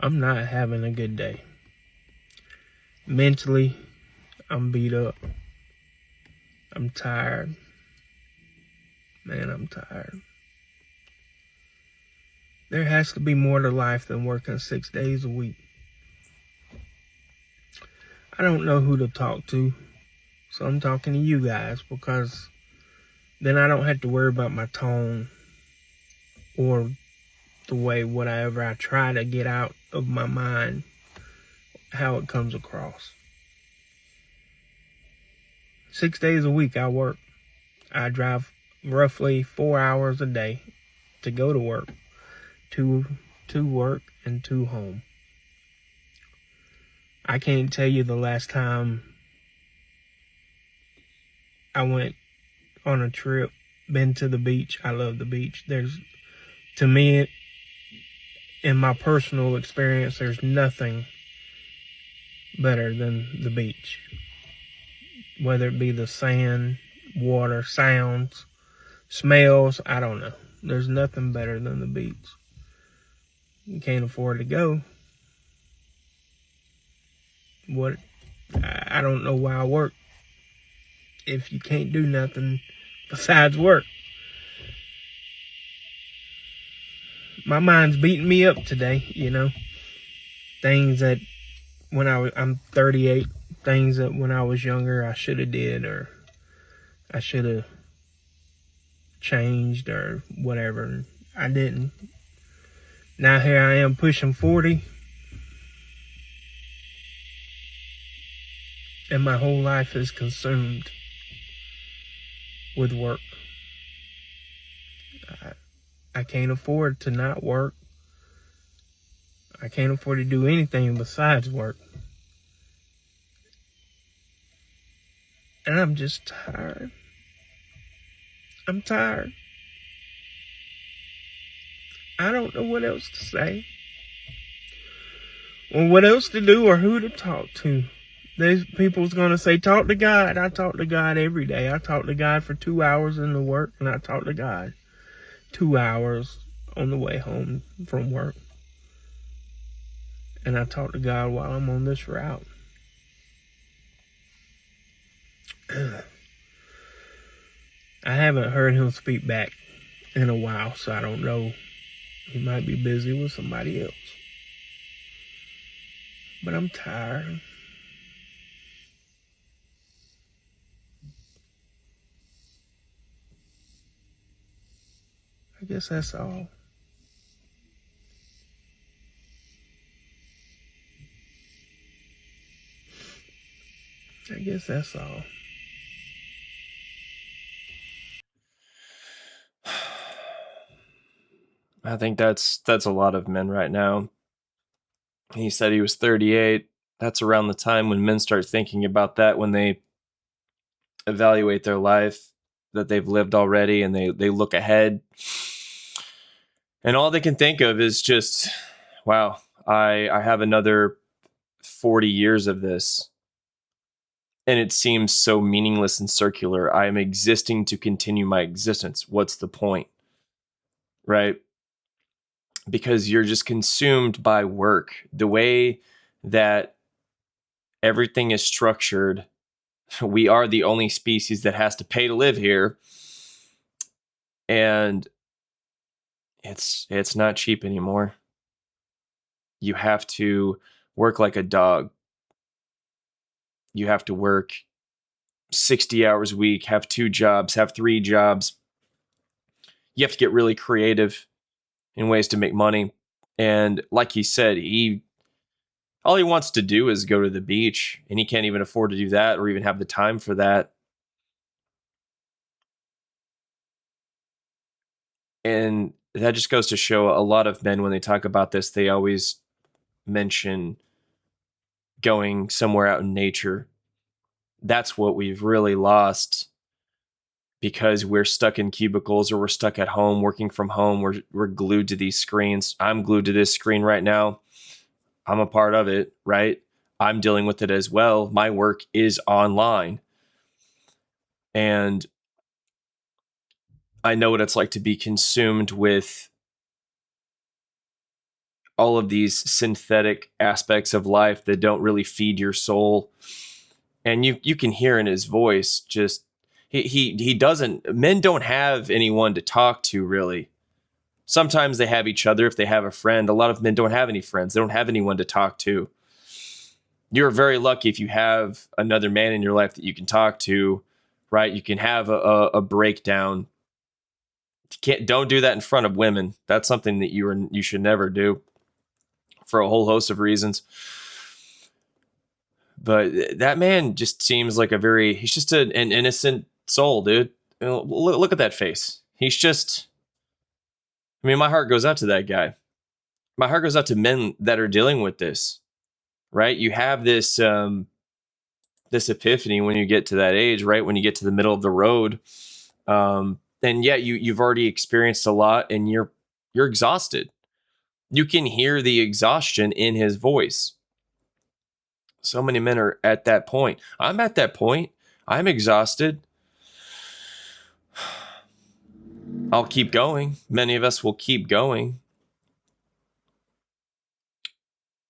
I'm not having a good day. Mentally, I'm beat up. I'm tired. Man, I'm tired. There has to be more to life than working 6 days a week. I don't know who to talk to, so I'm talking to you guys because then I don't have to worry about my tone or the way whatever I try to get out of my mind, how it comes across. 6 days a week I work. I drive roughly 4 hours a day to go to work, to work and to home. I can't tell you the last time I went on a trip, been to the beach. I love the beach. To me, in my personal experience, there's nothing better than the beach. Whether it be the sand, water, sounds, smells, I don't know. There's nothing better than the beach. You can't afford to go. I don't know why I work if you can't do nothing besides work. My mind's beating me up today, Things that I'm 38, things that when I was younger I should have did, or I should have changed, or whatever. I didn't. Now here I am pushing 40, and my whole life is consumed with work. I can't afford to not work. I can't afford to do anything besides work. And I'm just tired. I'm tired. I don't know what else to say, or what else to do, or who to talk to. There's people's gonna say, talk to God. I talk to God every day. I talk to God for 2 hours in the work, and I talk to God 2 hours on the way home from work. And I talk to God while I'm on this route. I haven't heard him speak back in a while, so I don't know. He might be busy with somebody else. But I'm tired. I guess that's all. I guess that's all. I think that's a lot of men right now. He said he was 38. That's around the time when men start thinking about that, when they evaluate their life that they've lived already, and they look ahead. And all they can think of is just, wow, I have another 40 years of this. And it seems so meaningless and circular. I am existing to continue my existence. What's the point? Right? Because you're just consumed by work. The way that everything is structured, we are the only species that has to pay to live here. And it's not cheap anymore. You have to work like a dog. You have to work 60 hours a week, have 2 jobs, have 3 jobs. You have to get really creative in ways to make money. And like he said, all he wants to do is go to the beach, and he can't even afford to do that or even have the time for that. And that just goes to show a lot of men, when they talk about this, they always mention going somewhere out in nature. That's what we've really lost, because we're stuck in cubicles, or we're stuck at home working from home. We're glued to these screens. I'm glued to this screen right now. I'm a part of it, right? I'm dealing with it as well. My work is online. And I know what it's like to be consumed with all of these synthetic aspects of life that don't really feed your soul. And you can hear in his voice, just he doesn't, men don't have anyone to talk to, really. Sometimes they have each other if they have a friend. A lot of men don't have any friends. They don't have anyone to talk to. You're very lucky if you have another man in your life that you can talk to, right? You can have a breakdown. Don't do that in front of women. That's something that you should never do, for a whole host of reasons. But that man just seems like he's just an innocent soul, dude. Look at that face. He's just, I mean, my heart goes out to that guy. My heart goes out to men that are dealing with this, right? You have this this epiphany when you get to that age, right? When you get to the middle of the road, and yeah, you've already experienced a lot, and you're exhausted. You can hear the exhaustion in his voice. So many men are at that point. I'm at that point. I'm exhausted. I'll keep going. Many of us will keep going.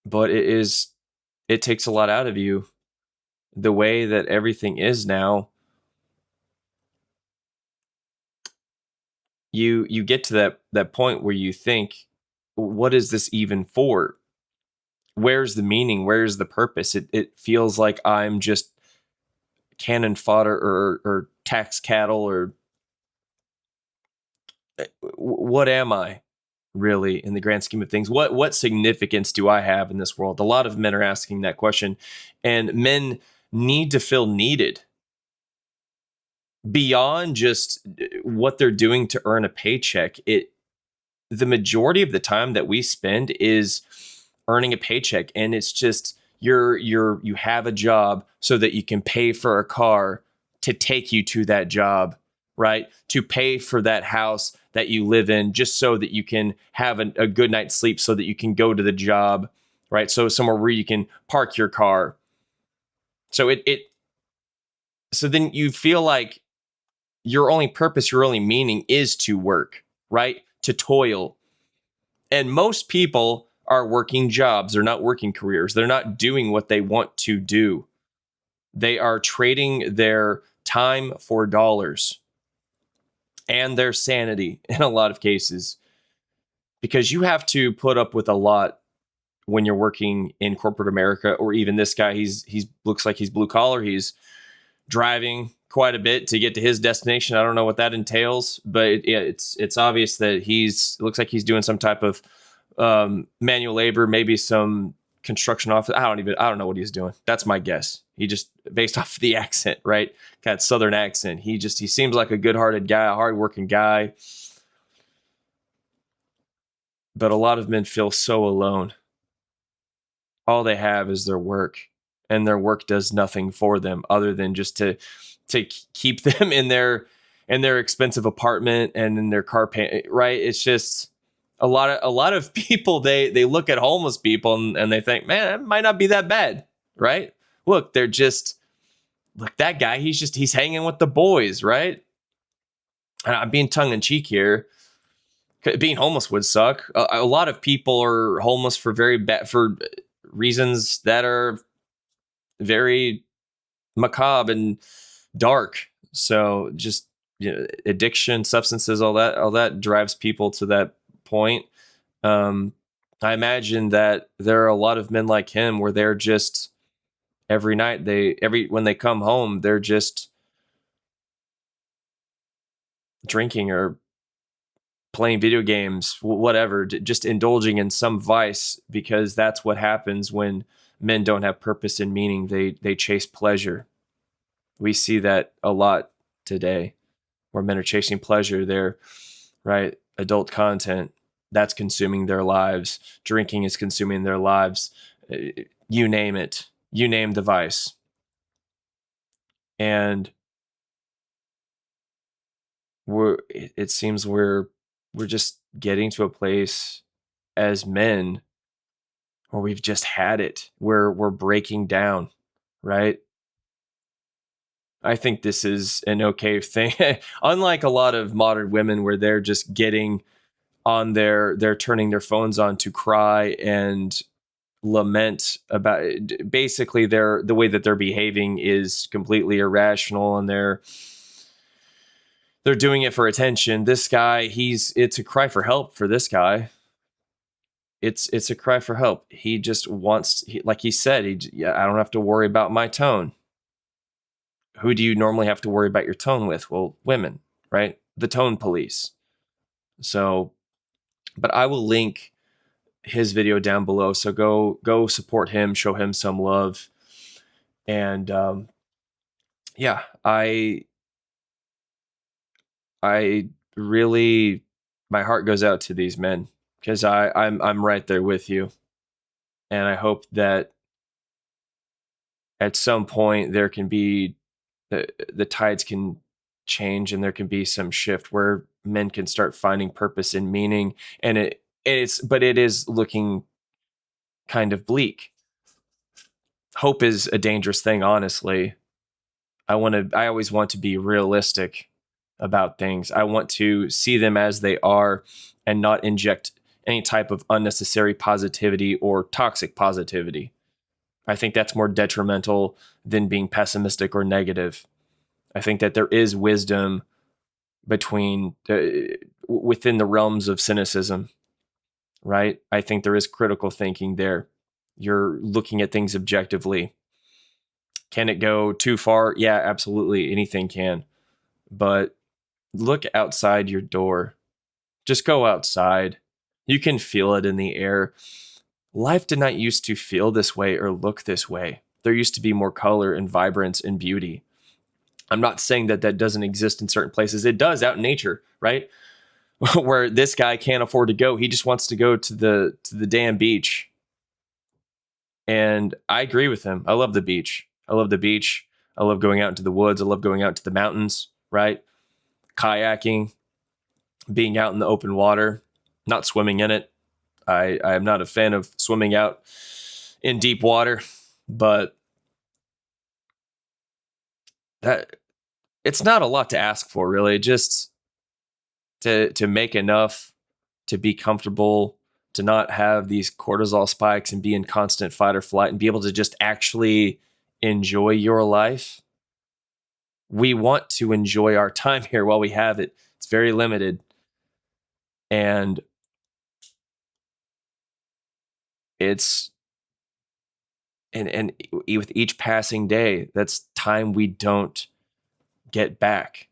But it takes a lot out of you. The way that everything is now, you get to that point where you think, what is this even for? Where's the meaning? Where's the purpose? It feels like I'm just cannon fodder or tax cattle, or what am I really in the grand scheme of things? What significance do I have in this world? A lot of men are asking that question, and men need to feel needed beyond just what they're doing to earn a paycheck. The majority of the time that we spend is earning a paycheck, and it's just you have a job so that you can pay for a car to take you to that job, right? To pay for that house that you live in, just so that you can have a good night's sleep, so that you can go to the job, right? So somewhere where you can park your car. So so then you feel like your only purpose, your only meaning is to work, right? To toil. And most people are working jobs. They're not working careers. They're not doing what they want to do. They are trading their time for dollars and their sanity in a lot of cases, because you have to put up with a lot when you're working in corporate America. Or even this guy, he's looks like he's blue collar. He's driving quite a bit to get to his destination. I don't know what that entails, but it's obvious that looks like he's doing some type of manual labor, maybe some construction office. I don't know what he's doing. That's my guess. He just, based off the accent, right? Got Southern accent. He seems like a good-hearted guy, a hardworking guy. But a lot of men feel so alone. All they have is their work, and their work does nothing for them other than just to keep them in their expensive apartment and in their car pay, right? It's just a lot of people, they look at homeless people and they think, man, it might not be that bad, right? Look, that guy, he's hanging with the boys, right? And I'm being tongue in cheek here. Being homeless would suck. A lot of people are homeless for for reasons that are very macabre and dark. So just, addiction, substances, all that drives people to that point. I imagine that there are a lot of men like him where they're just, every night, when they come home, they're just drinking or playing video games, whatever, just indulging in some vice, because that's what happens when men don't have purpose and meaning. They chase pleasure. We see that a lot today, where men are chasing pleasure. They're, right, adult content, that's consuming their lives. Drinking is consuming their lives. You name it. You name the vice. And it seems we're just getting to a place as men where we've just had it, where we're breaking down, right? I think this is an okay thing. Unlike a lot of modern women where they're just getting on they're turning their phones on to cry and lament about it. Basically the way that they're behaving is completely irrational, and they're doing it for attention. This guy, it's a cry for help for this guy. It's a cry for help. He just wants, like he said, I don't have to worry about my tone. Who do you normally have to worry about your tone with? Well, women, right? The tone police. So, but I will link his video down below. So go support him, show him some love. And yeah, I really, my heart goes out to these men, because I'm right there with you. And I hope that at some point there can be the tides can change, and there can be some shift where men can start finding purpose and meaning. And it is looking kind of bleak. Hope is a dangerous thing, honestly. I always want to be realistic about things. I want to see them as they are and not inject any type of unnecessary positivity or toxic positivity. I think that's more detrimental than being pessimistic or negative. I think that there is wisdom between within the realms of cynicism, right? I think there is critical thinking there. You're looking at things objectively. Can it go too far? Yeah, absolutely. Anything can. But look outside your door. Just go outside. You can feel it in the air. Life did not used to feel this way or look this way. There used to be more color and vibrance and beauty. I'm not saying that that doesn't exist in certain places. It does out in nature, right? Where this guy can't afford to go. He just wants to go to the damn beach. And I agree with him. I love the beach. I love the beach. I love going out into the woods. I love going out to the mountains, right? Kayaking, being out in the open water, not swimming in it. I am not a fan of swimming out in deep water, but that it's not a lot to ask for, really. Just to make enough to be comfortable, to not have these cortisol spikes and be in constant fight or flight, and be able to just actually enjoy your life. We want to enjoy our time here while we have it. It's very limited. And it's and with each passing day, that's time we don't get back.